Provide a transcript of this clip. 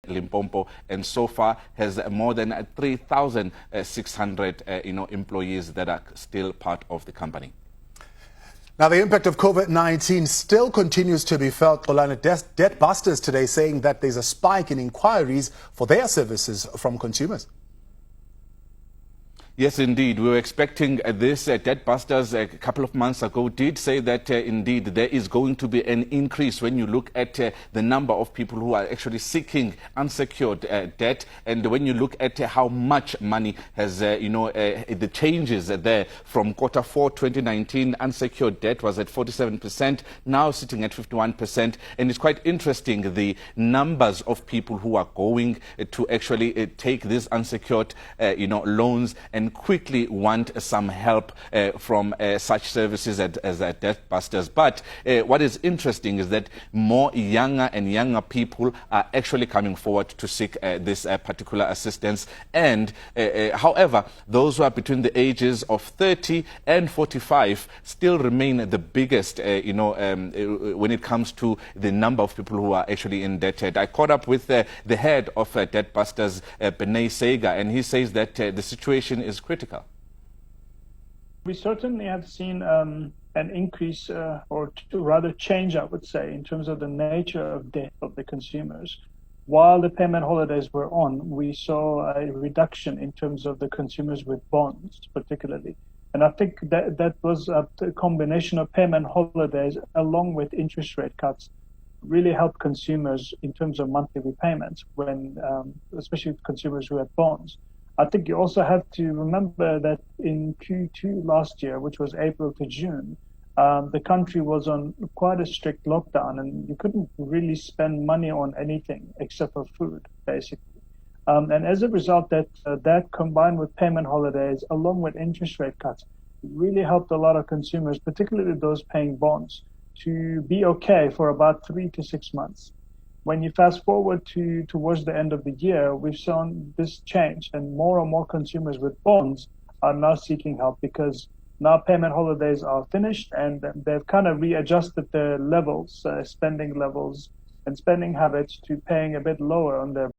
Limpopo, and so far has more than 3,600 employees that are still part of the company. Now, the impact of COVID-19 still continues to be felt. DebtBusters today saying that there's a spike in inquiries for their services from consumers. Yes, indeed. We were expecting this. DebtBusters a couple of months ago did say that indeed there is going to be an increase when you look at the number of people who are actually seeking unsecured debt, and when you look at how much money has, the changes there from Q4 2019, unsecured debt was at 47%, now sitting at 51%, and it's quite interesting the numbers of people who are going to actually take these unsecured, loans and quickly want some help from such services as DebtBusters. But what is interesting is that more younger and younger people are actually coming forward to seek this particular assistance. And however, those who are between the ages of 30 and 45 still remain the biggest, when it comes to the number of people who are actually indebted. I caught up with the head of DebtBusters, Benay Sega, and he says that the situation is critical. We certainly have seen an increase, or rather change, I would say, in terms of the nature of debt of the consumers. While the payment holidays were on, we saw a reduction in terms of the consumers with bonds, particularly. And I think that was a combination of payment holidays along with interest rate cuts really helped consumers in terms of monthly repayments, when especially consumers who had bonds. I think you also have to remember that in Q2 last year, which was April to June, the country was on quite a strict lockdown, and you couldn't really spend money on anything except for food, basically. And as a result, that combined with payment holidays, along with interest rate cuts, really helped a lot of consumers, particularly those paying bonds, to be okay for about 3 to 6 months. When you fast forward towards the end of the year, we've seen this change, and more consumers with bonds are now seeking help because now payment holidays are finished and they've kind of readjusted their levels, spending levels and spending habits to paying a bit lower on their